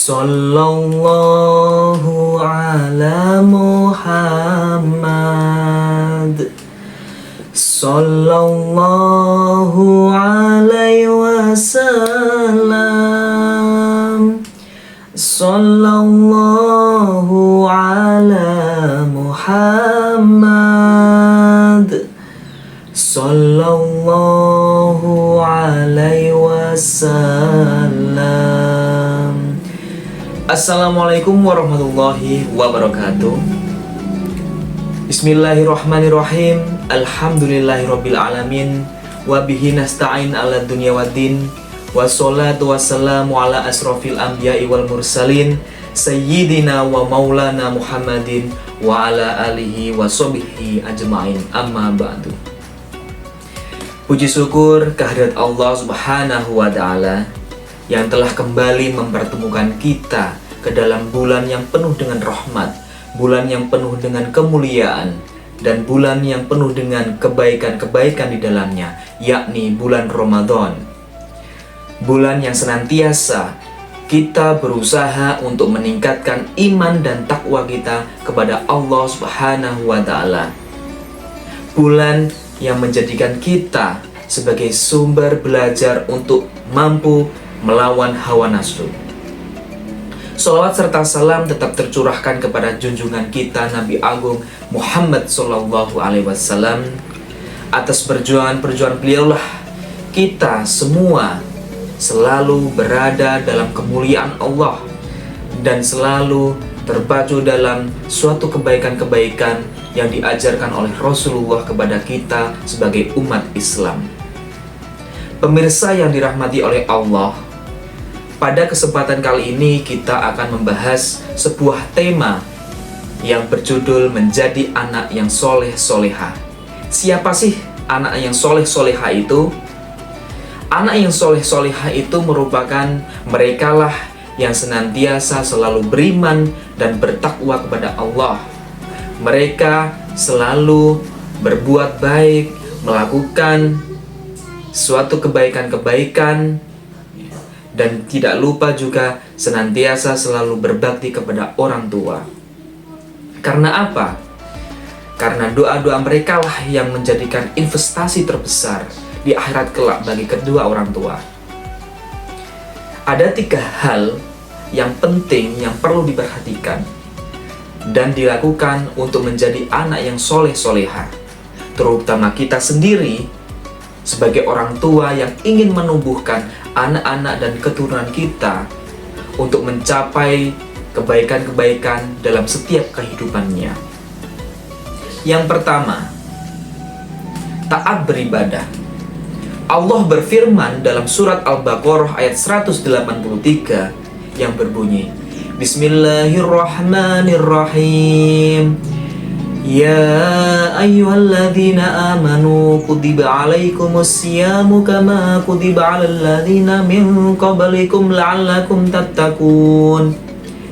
Sallallahu ala Muhammad. Sallallahu alaihi wasallam. Sallallahu ala Muhammad. Sallallahu alaihi wasallam. Assalamualaikum warahmatullahi wabarakatuh. Bismillahirrahmanirrahim. Alhamdulillahirabbil alamin. Wa bihi nasta'in 'ala dunya waddin. Wassalatu wassalamu ala asrofil anbiya'i wal mursalin sayyidina wa maulana Muhammadin wa ala alihi wa sahbihi ajma'in, amma ba'du. Puji syukur kehadirat Allah Subhanahu wa ta'ala yang telah kembali mempertemukan kita ke dalam bulan yang penuh dengan rahmat, bulan yang penuh dengan kemuliaan, dan bulan yang penuh dengan kebaikan-kebaikan di dalamnya, yakni bulan Ramadan. Bulan yang senantiasa kita berusaha untuk meningkatkan iman dan takwa kita kepada Allah Subhanahu wa ta'ala. Bulan yang menjadikan kita sebagai sumber belajar untuk mampu melawan hawa nafsu. Sholawat serta salam tetap tercurahkan kepada junjungan kita Nabi Agung Muhammad Sallallahu Alaihi Wasallam. Atas perjuangan beliaulah kita semua selalu berada dalam kemuliaan Allah dan selalu terpacu dalam suatu kebaikan-kebaikan yang diajarkan oleh Rasulullah kepada kita sebagai umat Islam. Pemirsa yang dirahmati oleh Allah, pada kesempatan kali ini kita akan membahas sebuah tema yang berjudul menjadi anak yang soleh soleha. Siapa sih anak yang soleh soleha itu? Anak yang soleh soleha itu merupakan merekalah yang senantiasa selalu beriman dan bertakwa kepada Allah. Mereka selalu berbuat baik, melakukan suatu kebaikan-kebaikan, dan tidak lupa juga senantiasa selalu berbakti kepada orang tua. Karena apa? Karena doa-doa mereka lah yang menjadikan investasi terbesar di akhirat kelak bagi kedua orang tua. Ada 3 hal yang penting yang perlu diperhatikan dan dilakukan untuk menjadi anak yang soleh-soleha, terutama kita sendiri sebagai orang tua yang ingin menumbuhkan anak-anak dan keturunan kita untuk mencapai kebaikan-kebaikan dalam setiap kehidupannya. Yang pertama, taat beribadah. Allah berfirman dalam surat Al-Baqarah ayat 183 yang berbunyi, Bismillahirrahmanirrahim. Ya ayyuhalladzina amanu kutiba alaikumusyamu kama kutiba alal ladzina min qablikum la'allakum tattaqun.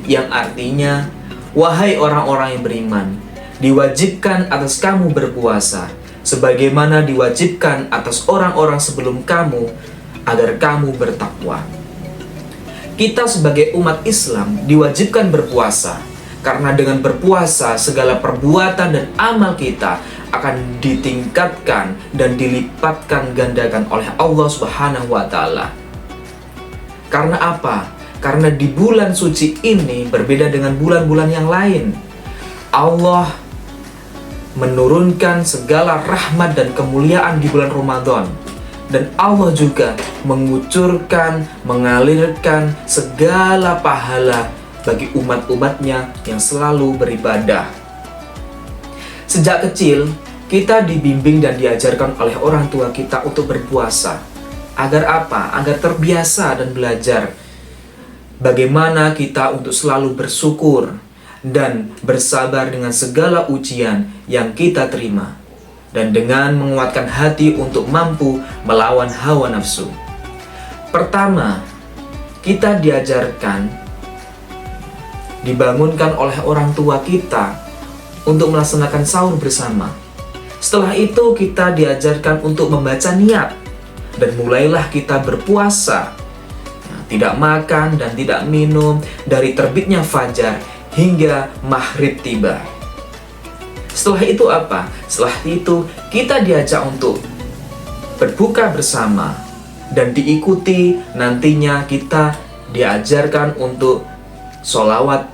Yang artinya, wahai orang-orang yang beriman, diwajibkan atas kamu berpuasa sebagaimana diwajibkan atas orang-orang sebelum kamu agar kamu bertakwa. Kita sebagai umat Islam diwajibkan berpuasa karena dengan berpuasa segala perbuatan dan amal kita akan ditingkatkan dan dilipatkan gandakan oleh Allah Subhanahu wa ta'ala. Karena apa? Karena di bulan suci ini berbeda dengan bulan-bulan yang lain. Allah menurunkan segala rahmat dan kemuliaan di bulan Ramadan. Dan Allah juga mengucurkan, mengalirkan segala pahala bagi umat-umatnya yang selalu beribadah. Sejak kecil, kita dibimbing dan diajarkan oleh orang tua kita untuk berpuasa. Agar apa? Agar terbiasa dan belajar bagaimana kita untuk selalu bersyukur dan bersabar dengan segala ujian yang kita terima, dan dengan menguatkan hati untuk mampu melawan hawa nafsu. Pertama, kita diajarkan, dibangunkan oleh orang tua kita untuk melaksanakan sahur bersama. Setelah itu kita diajarkan untuk membaca niat dan mulailah kita berpuasa. tidak makan dan tidak minum dari terbitnya fajar hingga maghrib tiba. Setelah itu apa? Setelah itu kita diajak untuk berbuka bersama, dan diikuti nantinya kita diajarkan untuk sholat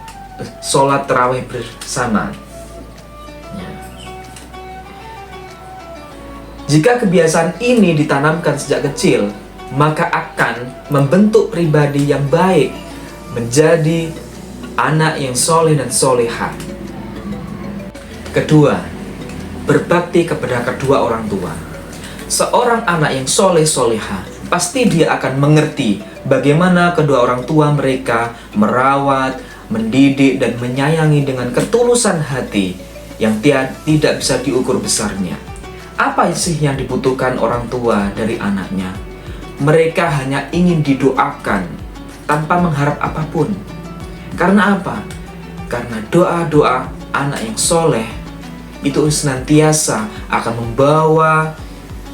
tarawih bersama. Jika kebiasaan ini ditanamkan sejak kecil, maka akan membentuk pribadi yang baik, menjadi anak yang soleh dan solehah. Kedua, berbakti kepada kedua orang tua. Seorang anak yang soleh solehah, pasti dia akan mengerti bagaimana kedua orang tua mereka merawat, mendidik, dan menyayangi dengan ketulusan hati yang tidak bisa diukur besarnya. Apa sih yang dibutuhkan orang tua dari anaknya? Mereka hanya ingin didoakan tanpa mengharap apapun. Karena apa? Karena doa-doa anak yang soleh itu senantiasa akan membawa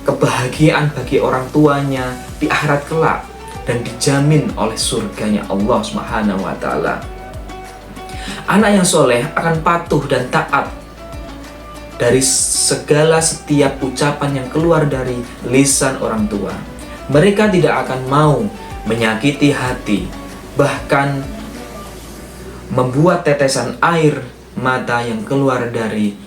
kebahagiaan bagi orang tuanya di akhirat kelak dan dijamin oleh surganya Allah Subhanahu wa Ta'ala. Anak yang soleh akan patuh dan taat dari segala setiap ucapan yang keluar dari lisan orang tua. Mereka tidak akan mau menyakiti hati, bahkan membuat tetesan air mata yang keluar dari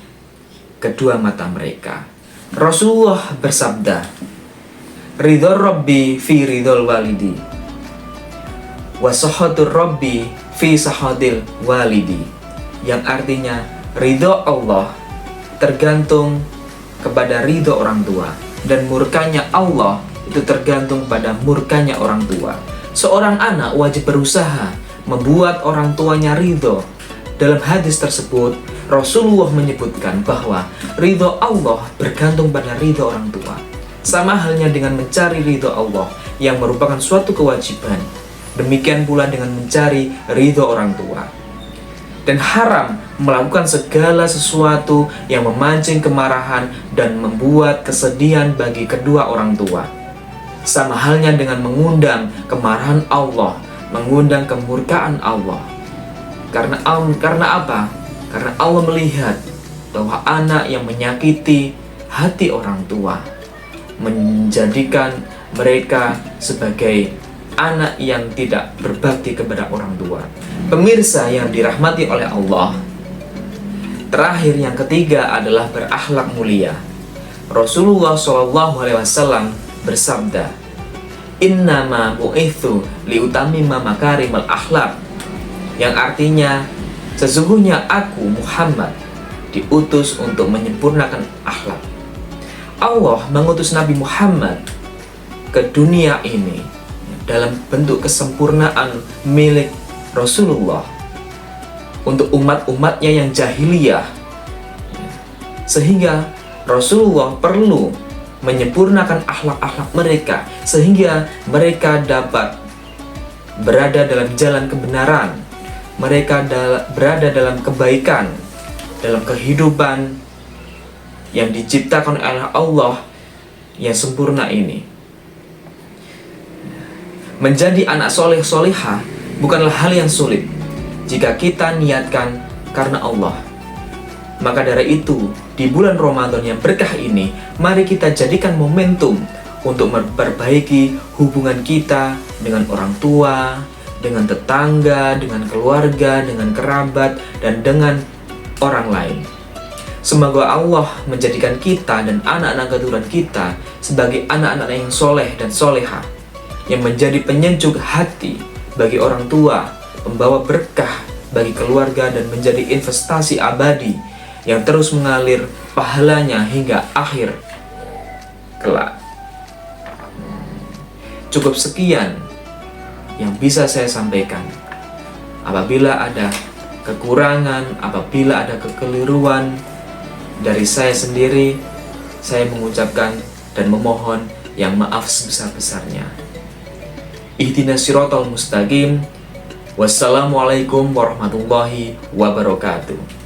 kedua mata mereka. Rasulullah bersabda, "Ridho Rabbi fi ridhol walidi, wa sahadur Rabbi fi sahadil walidi." Yang artinya, ridho Allah tergantung kepada ridho orang tua, dan murkanya Allah itu tergantung pada murkanya orang tua. Seorang anak wajib berusaha membuat orang tuanya ridho. Dalam hadis tersebut, Rasulullah menyebutkan bahwa ridho Allah bergantung pada ridho orang tua. Sama halnya dengan mencari ridho Allah yang merupakan suatu kewajiban. Demikian pula dengan mencari ridho orang tua. Dan haram melakukan segala sesuatu yang memancing kemarahan dan membuat kesedihan bagi kedua orang tua. Sama halnya dengan mengundang kemarahan Allah, mengundang kemurkaan Allah. Karena apa? Karena Allah melihat bahwa anak yang menyakiti hati orang tua menjadikan mereka sebagai anak yang tidak berbakti kepada orang tua. Pemirsa yang dirahmati oleh Allah, terakhir yang ketiga adalah berakhlak mulia. Rasulullah SAW bersabda, "Innama bu'itsu liutamima makarimal akhlak." Yang artinya, sesungguhnya aku Muhammad diutus untuk menyempurnakan akhlak. Allah mengutus Nabi Muhammad ke dunia ini dalam bentuk kesempurnaan milik Rasulullah untuk umat-umatnya yang jahiliyah, sehingga Rasulullah perlu menyempurnakan akhlak-akhlak mereka sehingga mereka dapat berada dalam jalan kebenaran, mereka berada dalam kebaikan, dalam kehidupan yang diciptakan oleh Allah yang sempurna ini. Menjadi anak soleh solehah bukanlah hal yang sulit jika kita niatkan karena Allah. Maka dari itu, di bulan Ramadan yang berkah ini, mari kita jadikan momentum untuk memperbaiki hubungan kita dengan orang tua, dengan tetangga, dengan keluarga, dengan kerabat, dan dengan orang lain. Semoga Allah menjadikan kita dan anak-anak keturunan kita sebagai anak-anak yang soleh dan solehah, yang menjadi penyejuk hati bagi orang tua, membawa berkah bagi keluarga, dan menjadi investasi abadi yang terus mengalir pahalanya hingga akhir kelak. Cukup sekian yang bisa saya sampaikan. Apabila ada kekurangan, apabila ada kekeliruan dari saya sendiri, saya mengucapkan dan memohon yang maaf sebesar-besarnya. Ihdinas siratal mustaqim. Wassalamualaikum warahmatullahi wabarakatuh.